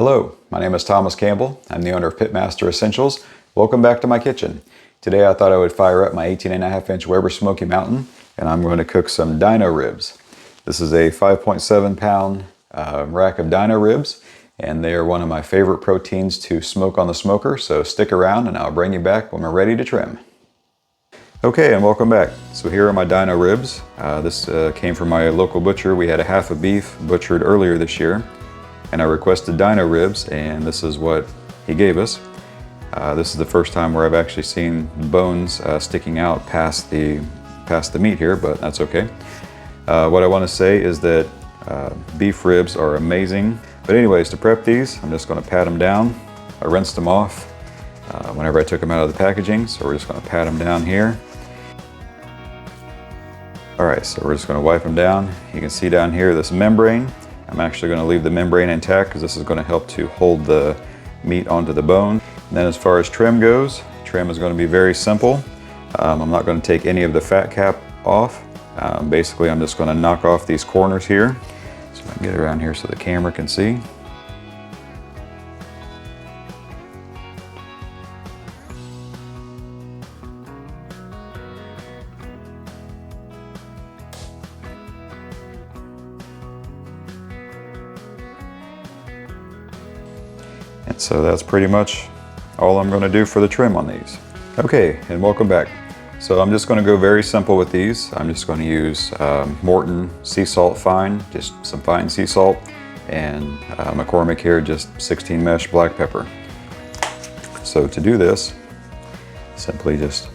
Hello, my name is Thomas Campbell. I'm the owner of Pitmaster Essentials. Welcome back to my kitchen. Today I thought I would fire up my 18.5-inch Weber Smokey Mountain, and I'm going to cook some dino ribs. This is a 5.7 pound rack of dino ribs, and they are one of my favorite proteins to smoke on the smoker, so stick around and I'll bring you back when we're ready to trim. Okay, and welcome back. So here are my dino ribs. This came from my local butcher. We had a half of beef butchered earlier this year, and I requested dino ribs, and this is what he gave us. This is the first time where I've actually seen bones sticking out past the meat here, but that's okay. What I want to say is that beef ribs are amazing. But anyways, to prep these, I'm just going to pat them down. I rinsed them off whenever I took them out of the packaging, so we're just going to pat them down here. Alright, so we're just going to wipe them down. You can see down here this membrane. I'm actually going to leave the membrane intact because this is going to help to hold the meat onto the bone. And then as far as trim goes, trim is going to be very simple. I'm not going to take any of the fat cap off. Basically, I'm just going to knock off these corners here. So I can get around here so the camera can see. And so that's pretty much all I'm going to do for the trim on these. Okay, and welcome back. So I'm just going to go very simple with these. I'm just going to use Morton sea salt fine, just some fine sea salt, and McCormick here, just 16 mesh black pepper. So to do this, simply just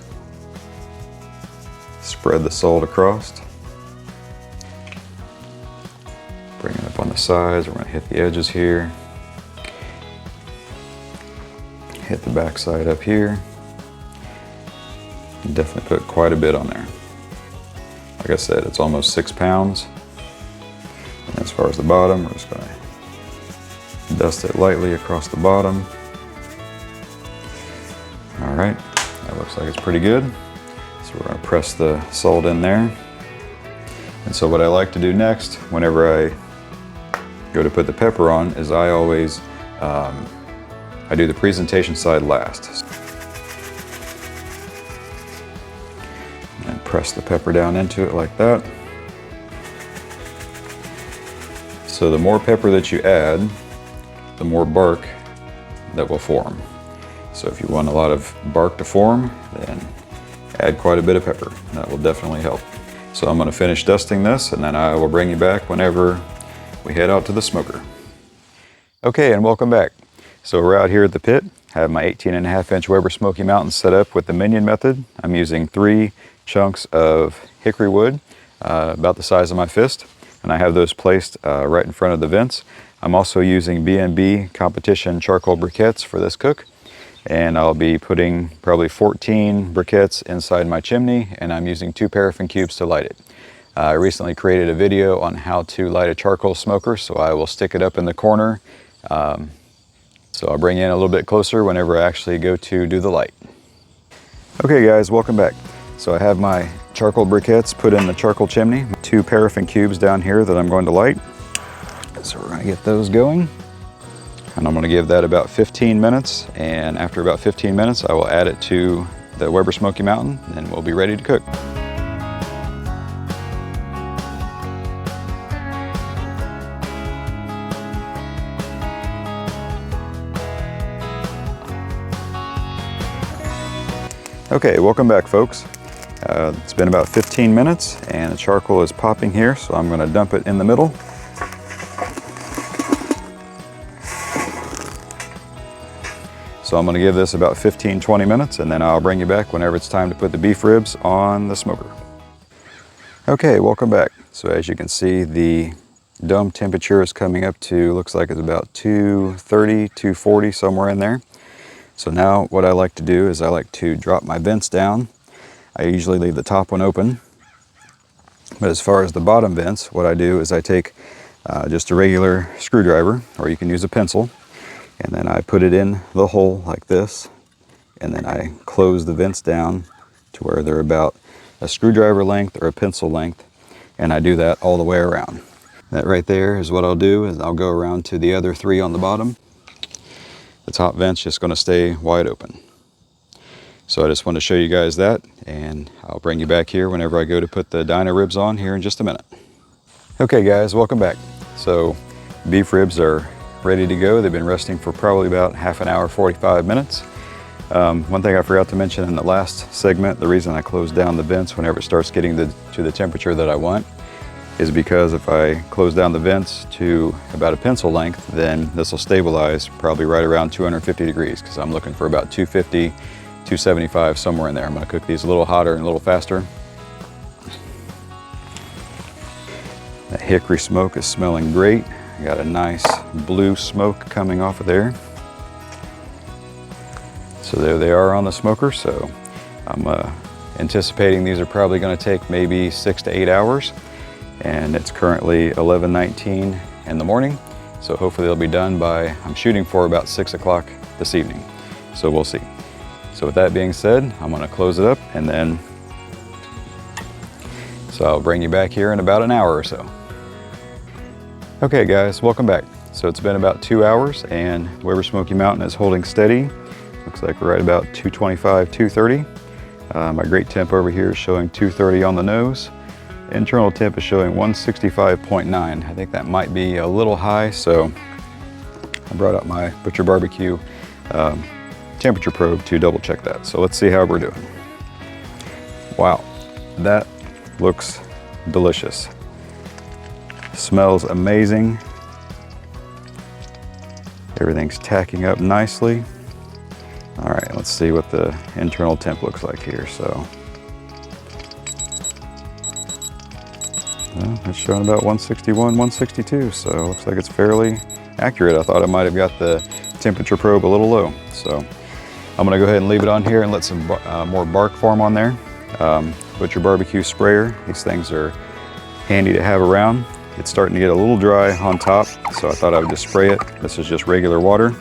spread the salt across. Bring it up on the sides. We're going to hit the edges here. Hit the back side up here. And definitely put quite a bit on there. Like I said, it's almost 6 pounds. And as far as the bottom, we're just gonna dust it lightly across the bottom. All right, that looks like it's pretty good. So we're gonna press the salt in there. And so what I like to do next, whenever I go to put the pepper on, is I always I do the presentation side last. And press the pepper down into it like that. So the more pepper that you add, the more bark that will form. So if you want a lot of bark to form, then add quite a bit of pepper. That will definitely help. So I'm going to finish dusting this, and then I will bring you back whenever we head out to the smoker. Okay, and welcome back. So we're out here at the pit. I have my 18.5-inch Weber Smokey Mountain set up with the minion method. I'm using 3 chunks of hickory wood, about the size of my fist, and I have those placed right in front of the vents. I'm also using B&B competition charcoal briquettes for this cook, and I'll be putting probably 14 briquettes inside my chimney, and I'm using 2 paraffin cubes to light it. I recently created a video on how to light a charcoal smoker, so I will stick it up in the corner. So I'll bring you in a little bit closer whenever I actually go to do the light. Okay guys, welcome back. So I have my charcoal briquettes put in the charcoal chimney, 2 paraffin cubes down here that I'm going to light. So we're going to get those going. And I'm going to give that about 15 minutes. And after about 15 minutes, I will add it to the Weber Smokey Mountain, and we'll be ready to cook. Okay, welcome back folks. It's been about 15 minutes and the charcoal is popping here, so I'm going to dump it in the middle. So I'm going to give this about 15-20 minutes, and then I'll bring you back whenever it's time to put the beef ribs on the smoker. Okay, welcome back. So as you can see, the dome temperature is coming up to, looks like it's about 230, 240, somewhere in there. So now what I like to do is I like to drop my vents down. I usually leave the top one open. But as far as the bottom vents, what I do is I take just a regular screwdriver, or you can use a pencil, and then I put it in the hole like this, and then I close the vents down to where they're about a screwdriver length or a pencil length, and I do that all the way around. That right there is what I'll do, is I'll go around to the other 3 on the bottom, the top vent's just going to stay wide open. So I just want to show you guys that, and I'll bring you back here whenever I go to put the dino ribs on here in just a minute. Okay guys, welcome back. So beef ribs are ready to go. They've been resting for probably about half an hour, 45 minutes. One thing I forgot to mention in the last segment, the reason I close down the vents whenever it starts getting to the temperature that I want is because if I close down the vents to about a pencil length, then this will stabilize probably right around 250 degrees, because I'm looking for about 250, 275, somewhere in there. I'm going to cook these a little hotter and a little faster. That hickory smoke is smelling great. I got a nice blue smoke coming off of there. So there they are on the smoker. So I'm anticipating these are probably going to take maybe 6 to 8 hours. And it's currently 11:19 in the morning. So hopefully they'll be done by, I'm shooting for about 6 o'clock this evening. So we'll see. So with that being said, I'm going to close it up, and then so I'll bring you back here in about an hour or so. Okay guys, welcome back. So it's been about 2 hours and Weber Smokey Mountain is holding steady. Looks like we're right about 225, 230. My great temp over here is showing 230 on the nose. Internal temp is showing 165.9. I think that might be a little high, so I brought out my Butcher BBQ temperature probe to double check that. So let's see how we're doing. Wow, that looks delicious. Smells amazing. Everything's tacking up nicely. All right, let's see what the internal temp looks like here. So, well, it's showing about 161, 162. So looks like it's fairly accurate. I thought I might have got the temperature probe a little low. So I'm gonna go ahead and leave it on here and let some more bark form on there. Butcher BBQ sprayer. These things are handy to have around. It's starting to get a little dry on top, so I thought I would just spray it. This is just regular water.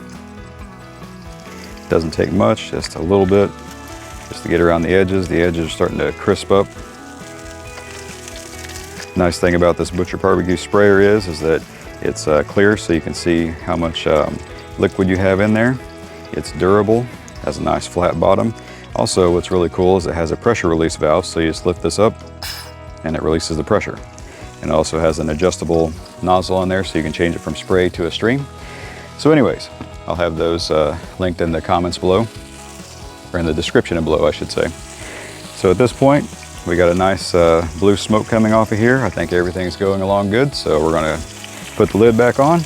Doesn't take much, just a little bit, just to get around the edges. The edges are starting to crisp up. Nice thing about this Butcher BBQ sprayer is that it's clear, so you can see how much liquid you have in there. It's durable, has a nice flat bottom. Also, what's really cool is it has a pressure release valve, so you just lift this up and it releases the pressure. And it also has an adjustable nozzle on there, so you can change it from spray to a stream. So anyways, I'll have those linked in the comments below, or in the description below, I should say. So at this point, we got a nice blue smoke coming off of here. I think everything's going along good, so we're gonna put the lid back on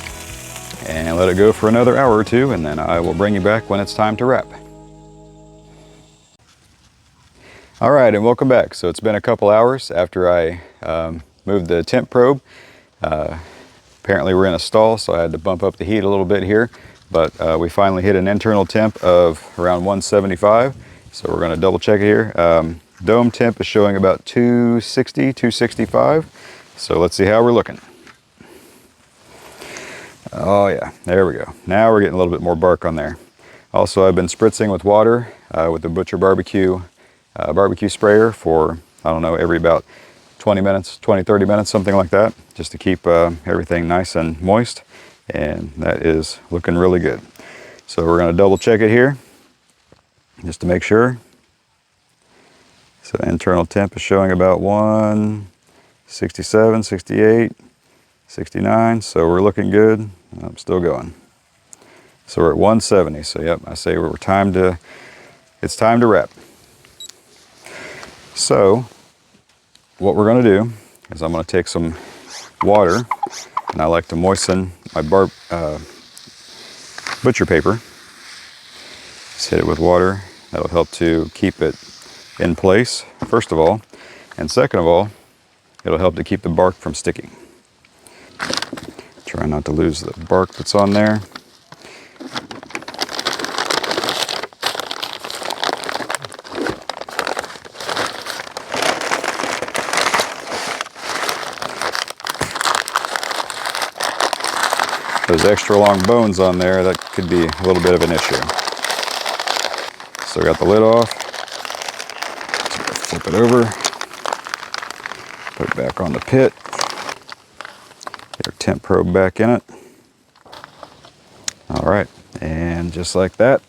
and let it go for another hour or two, and then I will bring you back when it's time to wrap. All right, and welcome back. So it's been a couple hours after I moved the temp probe. Apparently we're in a stall, so I had to bump up the heat a little bit here, but we finally hit an internal temp of around 175. So we're gonna double check it here. Dome temp is showing about 260, 265. So let's see how we're looking. Oh yeah, there we go. Now we're getting a little bit more bark on there. Also, I've been spritzing with water with the Butcher BBQ barbecue sprayer for, I don't know, every about 20 minutes, 20, 30 minutes, something like that, just to keep everything nice and moist. And that is looking really good. So we're gonna double check it here, just to make sure. So internal temp is showing about 167, 68, 69. So we're looking good. I'm still going. So we're at 170. So yep, I say it's time to wrap. So what we're gonna do is I'm gonna take some water, and I like to moisten my butcher paper. Just hit it with water. That'll help to keep it in place, first of all. And second of all, it'll help to keep the bark from sticking. Try not to lose the bark that's on there. Those extra long bones on there, that could be a little bit of an issue. So I got the lid off. Flip it over. Put it back on the pit. Get our temp probe back in it. All right, And just like that,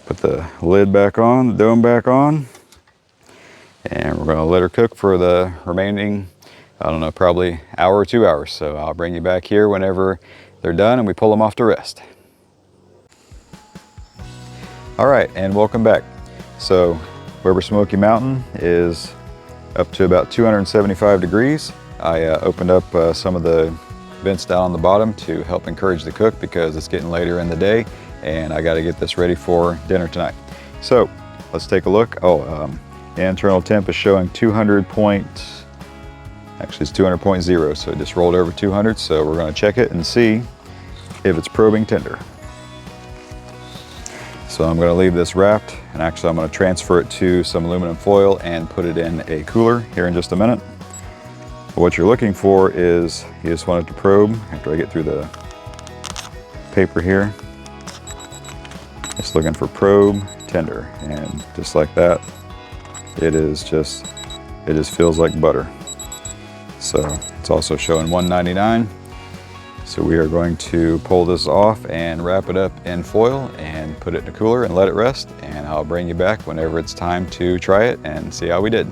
put the lid back on, the dome back on, and we're gonna let her cook for the remaining, I don't know, probably hour or 2 hours. So I'll bring you back here whenever they're done and we pull them off to rest. All right, and welcome back. So Weber Smokey Mountain is up to about 275 degrees. I opened up some of the vents down on the bottom to help encourage the cook because it's getting later in the day and I got to get this ready for dinner tonight. So let's take a look. The internal temp is showing 200 point, actually it's 200.0, so it just rolled over 200. So we're going to check it and see if it's probing tender. So I'm going to leave this wrapped, and actually I'm going to transfer it to some aluminum foil and put it in a cooler here in just a minute. What you're looking for is, you just want it to probe after I get through the paper here. Just looking for probe tender, and just like that, it just feels like butter. So it's also showing 199. So we are going to pull this off and wrap it up in foil and put it in a cooler and let it rest, and I'll bring you back whenever it's time to try it and see how we did.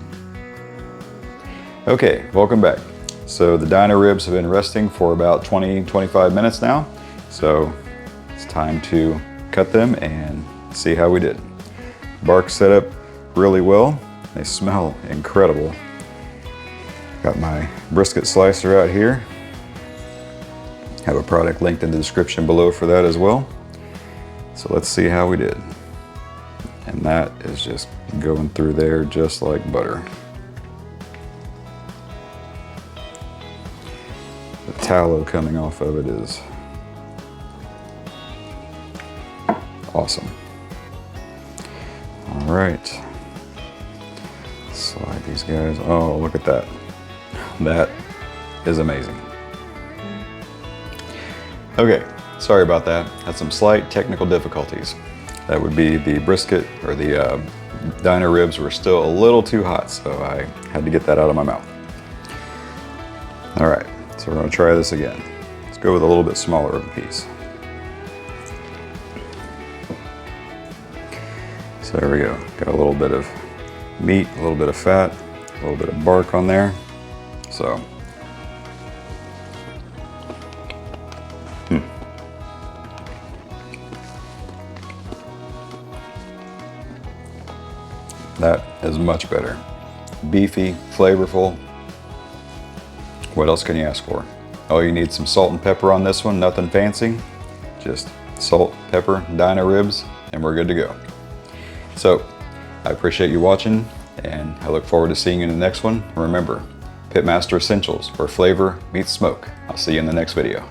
Okay, welcome back. So the dino ribs have been resting for about 20-25 minutes now, so it's time to cut them and see how we did. Bark set up really well. They smell incredible. Got my brisket slicer out here. Have a product linked in the description below for that as well. So let's see how we did. And that is just going through there just like butter. The tallow coming off of it is awesome. All right. Slide these guys. Oh, look at that. That is amazing. Okay, sorry about that. Had some slight technical difficulties. That would be the brisket, or the dino ribs were still a little too hot, so I had to get that out of my mouth. All right, so we're gonna try this again. Let's go with a little bit smaller of a piece. So there we go. Got a little bit of meat, a little bit of fat, a little bit of bark on there. So. That is much better. Beefy, flavorful. What else can you ask for? Oh, you need some salt and pepper on this one, nothing fancy. Just salt, pepper, dino ribs, and we're good to go. So, I appreciate you watching, and I look forward to seeing you in the next one. Remember, Pitmaster Essentials, where flavor meets smoke. I'll see you in the next video.